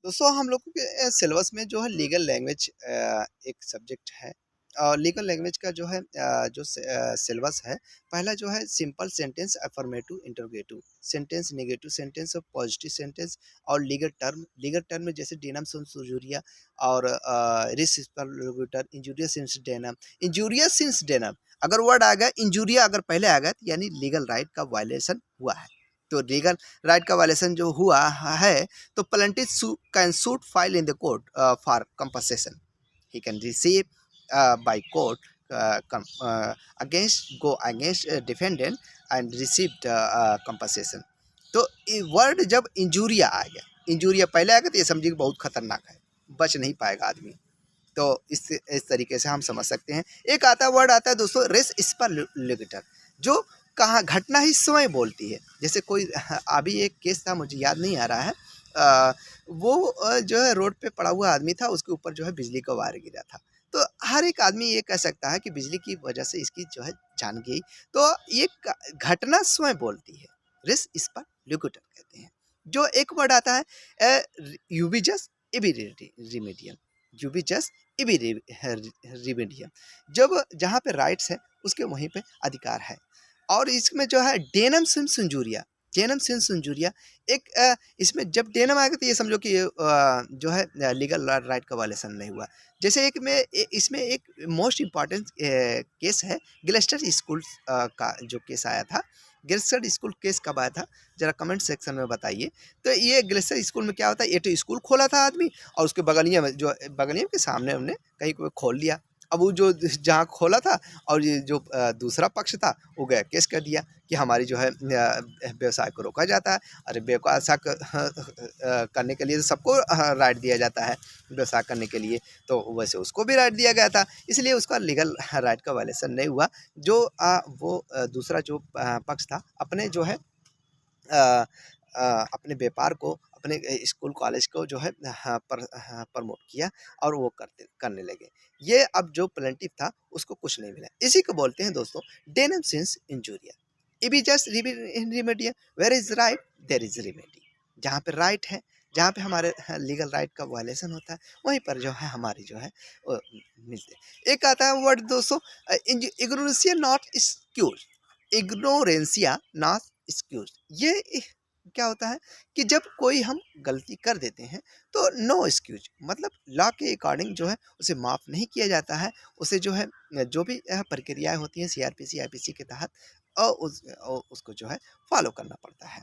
दोस्तों हम लोगों के सिलेबस में जो है लीगल लैंग्वेज एक सब्जेक्ट है और लीगल लैंग्वेज का जो है जो सिलेबस है। पहला जो है simple sentence, affirmative, interrogative sentence, negative sentence और पॉजिटिव सेंटेंस और लीगल टर्म में जैसे डेनम सुन सुजूरिया और रिस injurious since denim. Injurious since denim अगर वर्ड आ गया, इंजूरिया अगर पहले आ गया तो यानी लीगल राइट का वायलेशन हुआ है। तो लीगल राइट का वायलेशन जो हुआ है तो plaintiff can suit file in the court for compensation. He can receive by court against defendant and received compensation. तो वर्ड जब इंजूरिया आ गया, इंजूरिया पहले आ गया तो ये समझिए बहुत खतरनाक है, बच नहीं पाएगा आदमी। तो इस तरीके से हम समझ सकते हैं। एक आता वर्ड आता है दोस्तों रेस स्पर्लिगेटर, जो कहाँ घटना ही स्वयं बोलती है। जैसे कोई अभी एक केस था, मुझे याद नहीं आ रहा है, वो जो है रोड पे पड़ा हुआ आदमी था, उसके ऊपर जो है बिजली का वायर गिरा था। तो हर एक आदमी ये कह सकता है कि बिजली की वजह से इसकी जो है जान गई। तो ये घटना स्वयं बोलती है, रेस स्पर्लिगेटर कहते हैं। जो एक वर्ड आता है यूबिजस इबीरिमेडियम, यूबिजस इबीरिमेडियम, जब जहाँ पे राइट्स है उसके वहीं पे अधिकार है। और इसमें जो है डेनम सिम संजूरिया, डेनम सिम संजूरिया एक इसमें जब डेनम आएगा तो ये समझो कि जो है लीगल राइट का वायलेशन नहीं हुआ। जैसे एक में इसमें एक मोस्ट इम्पॉर्टेंट केस है ग्लेस्टर स्कूल का जो केस आया था। ग्लेस्टर स्कूल केस कब आया था जरा कमेंट सेक्शन में बताइए। तो ये ग्लेस्टर स्कूल में क्या होता है, ये तो स्कूल खोला था आदमी और उसके बगलिया में जो बगलिया के सामने उन्होंने कहीं को खोल लिया। अब वो जो जहाँ खोला था और ये जो दूसरा पक्ष था वो गया केस कर दिया कि हमारी जो है व्यवसाय को रोका जाता है। अरे व्यवसाय करने के लिए तो सबको राइट दिया जाता है व्यवसाय करने के लिए, तो वैसे उसको भी राइट दिया गया था, इसलिए उसका लीगल राइट का वायलेशन नहीं हुआ। जो वो दूसरा जो पक्ष था अपने जो है अपने व्यापार को, अपने स्कूल कॉलेज को जो है प्रमोट किया और वो करने लगे। ये अब जो प्लेंटिफ था उसको कुछ नहीं मिला। इसी को बोलते हैं दोस्तों डेनम सिंस इंजूरिया इबी जस्ट रिमेडिया, where is right there is remedy. जहाँ पे राइट है, जहाँ पे हमारे लीगल राइट का वायलेशन होता है वहीं पर जो है हमारी जो है वो मिलते। एक आता है वर्ड दोस्तों इग्नोरेंसिया नॉट एक्सक्यूज, इग्नोरेंसिया नॉट एक्सक्यूज। ये क्या होता है कि जब कोई हम गलती कर देते हैं तो नो एक्सक्यूज, मतलब लॉ के अकॉर्डिंग जो है उसे माफ़ नहीं किया जाता है। उसे जो है जो भी प्रक्रियाएं होती हैं सीआरपीसी आईपीसी के तहत और उसको जो है फॉलो करना पड़ता है।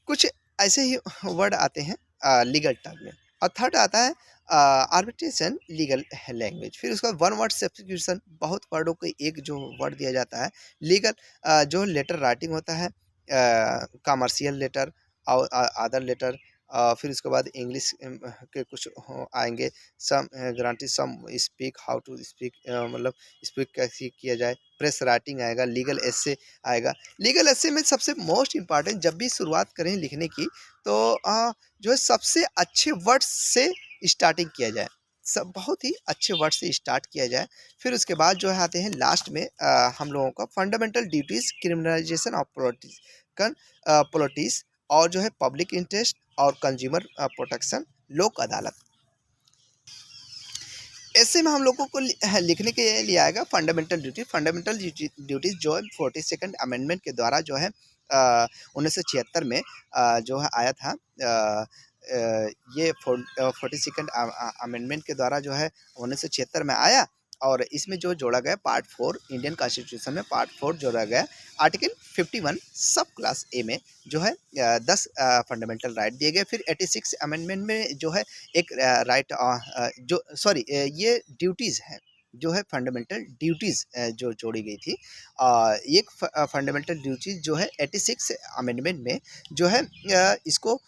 कुछ ऐसे ही वर्ड आते हैं लीगल टर्म में। और थर्ड आता है आर्बिट्रेशन लीगल लैंग्वेज। फिर उसका वन वर्ड सब्स्टिट्यूशन, बहुत वर्डों को एक जो वर्ड दिया जाता है। लीगल जो लेटर राइटिंग होता है, कमर्शियल लेटर और अदर लेटर। फिर उसके बाद इंग्लिश के कुछ आएंगे, some guarantee, some speak, how to speak, मतलब स्पीक कैसे किया जाए। प्रेस राइटिंग आएगा, लीगल एसे आएगा। लीगल एसे में सबसे मोस्ट इम्पॉर्टेंट जब भी शुरुआत करें लिखने की तो जो है सबसे अच्छे वर्ड से स्टार्टिंग किया जाए, सब बहुत ही अच्छे वर्ड से स्टार्ट किया जाए। फिर उसके बाद जो है आते हैं लास्ट में हम लोगों का fundamental duties, criminalisation of politics और जो है पब्लिक इंटरेस्ट और कंज्यूमर प्रोटेक्शन, लोक अदालत। ऐसे में हम लोगों को लिखने के लिए आएगा फंडामेंटल ड्यूटीज जो है 42nd अमेंडमेंट के द्वारा जो है 1976 में जो है आया था। ये 42nd अमेंडमेंट के द्वारा जो है 1976 में आया और इसमें जो जोड़ा गया पार्ट 4 इंडियन कॉन्स्टिट्यूशन में पार्ट 4 जोड़ा गया आर्टिकल 51 सब क्लास ए में जो है 10 फंडामेंटल राइट दिए गए। फिर 86 अमेंडमेंट में जो है एक राइट जो सॉरी ये ड्यूटीज़ हैं जो है फंडामेंटल ड्यूटीज़ जो जोड़ी गई थी। एक फंडामेंटल ड्यूटीज़ जो है 86 अमेंडमेंट में जो है इसको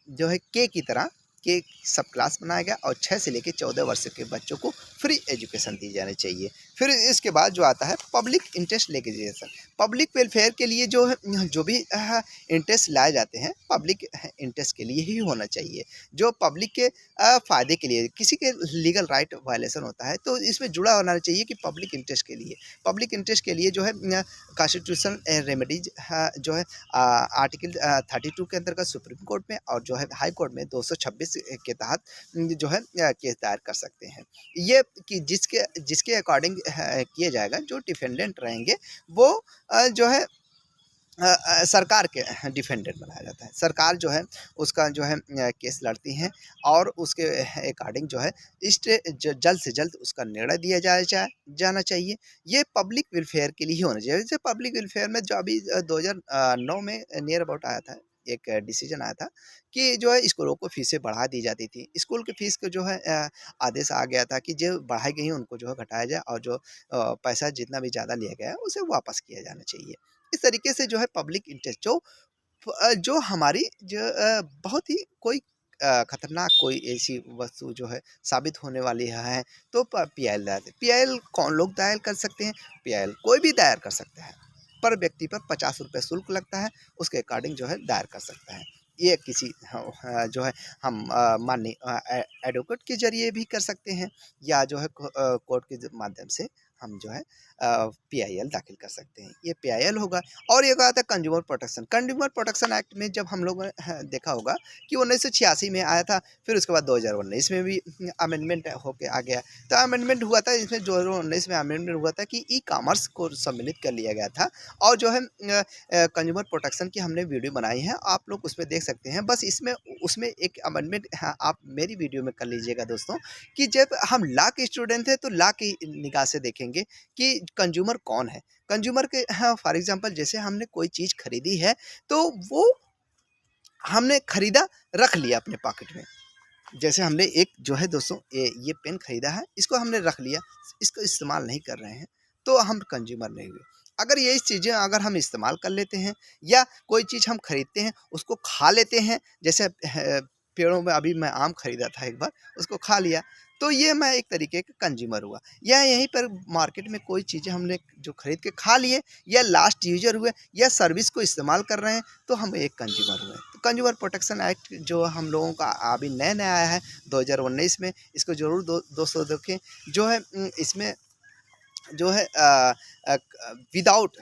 जो है के की तरह के सब क्लास बनाया गया और 6 से लेकर 14 वर्ष के बच्चों को फ्री एजुकेशन दी जानी चाहिए। फिर इसके बाद जो आता है public interest legislation. Public welfare के लिए जो है जो भी इंटरेस्ट लाए जाते हैं पब्लिक इंटरेस्ट के लिए ही होना चाहिए, जो पब्लिक के फ़ायदे के लिए। किसी के लीगल राइट वायलेशन होता है तो इसमें जुड़ा होना चाहिए कि पब्लिक इंटरेस्ट के लिए। पब्लिक इंटरेस्ट के लिए जो है कॉन्स्टिट्यूशन रेमेडीज जो है आर्टिकल 32 के अंतर्गत सुप्रीम कोर्ट में और जो है हाई कोर्ट में 226 के तहत जो है केस दायर कर सकते हैं। ये कि जिसके जिसके अकॉर्डिंग किया जाएगा, जो डिफेंडेंट रहेंगे वो जो है सरकार के डिफेंडेंट बनाया जाता है। सरकार जो है उसका जो है केस लड़ती हैं और उसके अकॉर्डिंग जो है जल्द से जल्द उसका निर्णय दिया जाना चाहिए। ये पब्लिक वेलफेयर के लिए ही होना चाहिए। जैसे पब्लिक वेलफेयर में जो अभी 2009 में नियर अबाउट आया था, एक डिसीजन आया था कि जो है स्कूलों को फीसें बढ़ा दी जाती थी। स्कूल की फ़ीस को जो है आदेश आ गया था कि जो बढ़ाई गई हैं उनको जो है घटाया जाए और जो पैसा जितना भी ज़्यादा लिया गया है उसे वापस किया जाना चाहिए। इस तरीके से जो है पब्लिक इंटरेस्ट जो हमारी बहुत ही कोई खतरनाक कोई ऐसी वस्तु जो है साबित होने वाली है तो पीआईएल दायर, पीआईएल कौन लोग दायर कर सकते हैं? पीआईएल कोई भी दायर कर सकता है, पर व्यक्ति पर 50 रुपये शुल्क लगता है, उसके अकॉर्डिंग जो है दायर कर सकता है। ये किसी जो है हम माननीय एडवोकेट के जरिए भी कर सकते हैं या जो है कोर्ट के माध्यम से हम जो है पीआईएल दाखिल कर सकते हैं। ये पीआईएल होगा। और एक आता है consumer protection. Consumer protection act में जब हम लोगों ने देखा होगा कि 1986 में आया था, फिर उसके बाद 2019 में भी अमेंडमेंट होके आ गया। तो अमेंडमेंट हुआ था, इसमें 2019 में अमेंडमेंट हुआ था कि ई कॉमर्स को सम्मिलित कर लिया गया था और जो है कंज्यूमर प्रोटेक्शन की हमने वीडियो बनाई है, आप लोग उसमें देख सकते हैं। बस उसमें एक अमेंडमेंट आप मेरी वीडियो में कर लीजिएगा दोस्तों, कि जब हम लॉ के स्टूडेंट हैं तो लॉ की निगाह से देखेंगे कि कंज्यूमर कौन है। कंज्यूमर के फॉर एग्जांपल जैसे हमने कोई चीज़ खरीदी है तो वो हमने खरीदा, रख लिया अपने पॉकेट में। जैसे हमने एक जो है दोस्तों ये पेन खरीदा है, इसको हमने रख लिया, इसको इस्तेमाल नहीं कर रहे हैं, तो हम कंज्यूमर नहीं हुए। अगर ये चीज़ें अगर हम इस्तेमाल कर लेते हैं या कोई चीज़ हम खरीदते हैं उसको खा लेते हैं, जैसे पेड़ों में अभी मैं आम खरीदा था एक बार, उसको खा लिया, तो ये मैं एक तरीके का कंज्यूमर हुआ। या यहीं पर मार्केट में कोई चीज़ें हमने जो खरीद के खा लिए या लास्ट यूज़र हुए या सर्विस को इस्तेमाल कर रहे हैं तो हम एक कंज्यूमर हुए। तो कंज्यूमर प्रोटेक्शन एक्ट जो हम लोगों का अभी नया आया है 2019 में, इसको ज़रूर दोस्तों देखें। जो है इसमें जो है विदाउट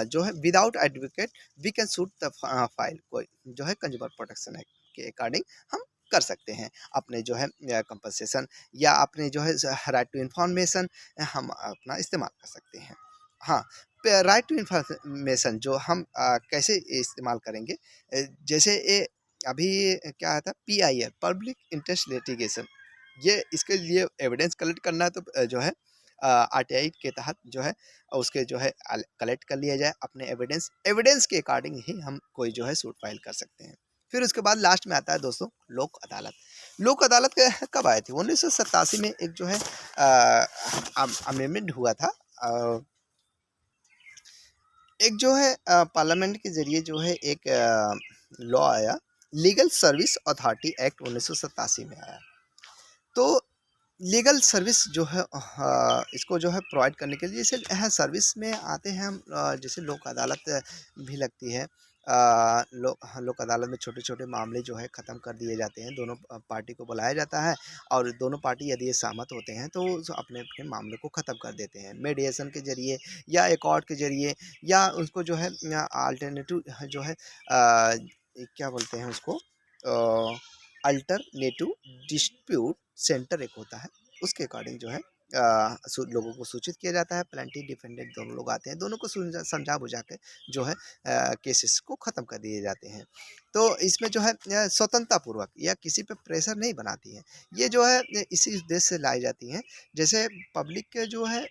जो है without advocate we can shoot the file, कोई जो है कंज्यूमर प्रोटेक्शन एक्ट के अकॉर्डिंग हम कर सकते हैं अपने जो है कंपनसेशन या अपने जो है राइट टू इन्फॉर्मेशन हम अपना इस्तेमाल कर सकते हैं। हाँ, राइट टू इन्फॉर्मेशन जो हम कैसे इस्तेमाल करेंगे, जैसे ये अभी क्या आया था पीआईएल पब्लिक इंटरेस्ट लिटिगेशन, ये इसके लिए एविडेंस कलेक्ट करना है तो जो है आरटीआई के तहत जो है उसके जो है कलेक्ट कर लिया जाए अपने एविडेंस के अकॉर्डिंग ही हम कोई जो है सूट फाइल कर सकते हैं। फिर उसके बाद लास्ट में आता है दोस्तों लोक अदालत। लोक अदालत कब आए थे? 1987 में एक जो है अमेंडमेंट हुआ था। एक जो है पार्लियामेंट के ज़रिए जो है एक लॉ आया, लीगल सर्विस अथॉरिटी एक्ट 1987 में आया। तो लीगल सर्विस जो है इसको जो है प्रोवाइड करने के लिए जैसे सर्विस में आते हैं हम, जैसे लोक अदालत भी लगती है। लोक अदालत में छोटे-छोटे मामले जो है ख़त्म कर दिए जाते हैं, दोनों पार्टी को बुलाया जाता है और दोनों पार्टी यदि ये सहमत होते हैं तो अपने-अपने मामले को ख़त्म कर देते हैं। मीडिएशन के ज़रिए या एकॉर्ड के ज़रिए या उसको जो है अल्टरनेटिव जो है क्या बोलते हैं उसको अल्टरनेटिव डिस्प्यूट सेंटर एक होता है, उसके अकॉर्डिंग जो है लोगों को सूचित किया जाता है। प्लेंटी डिफेंडेंट दोनों लोग आते हैं, दोनों को समझा बुझा के जो है केसेस को ख़त्म कर दिए जाते हैं। तो इसमें जो है स्वतंत्रतापूर्वक या किसी पे प्रेशर नहीं बनाती है, ये जो है इसी उद्देश्य से लाई जाती हैं। जैसे पब्लिक के जो है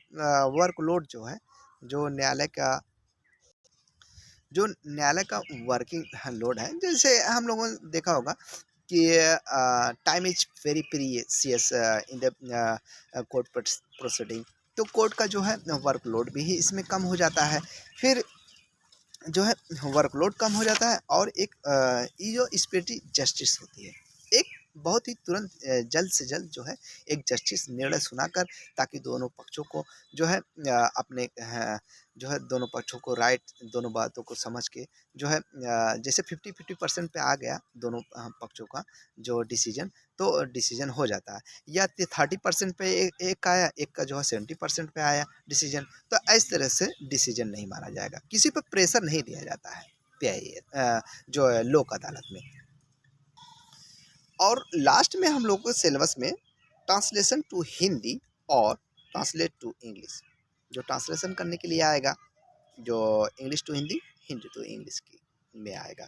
वर्कलोड जो है जो न्यायालय का वर्किंग लोड है, जैसे हम लोगों ने देखा होगा कि time is very precious in the court proceeding, तो कोर्ट का जो है वर्कलोड भी इसमें कम हो जाता है। फिर जो है वर्कलोड कम हो जाता है और एक ये जो स्पीडी जस्टिस होती है, एक बहुत ही तुरंत जल्द से जल्द जो है एक जस्टिस निर्णय सुनाकर, ताकि दोनों पक्षों को जो है अपने जो है दोनों पक्षों को राइट, दोनों बातों को समझ के जो है जैसे 50-50% पे आ गया दोनों पक्षों का जो डिसीजन, तो डिसीजन हो जाता है। या 30% पे एक का आया, एक का जो है 70% पे आया डिसीजन, तो इस तरह से डिसीजन नहीं माना जाएगा, किसी पे प्रेशर नहीं दिया जाता है जो है लोक अदालत में। और लास्ट में हम लोग को सिलेबस में ट्रांसलेशन टू हिंदी और ट्रांसलेट टू इंग्लिश, जो ट्रांसलेशन करने के लिए आएगा, जो English to Hindi, Hindi to English की में आएगा।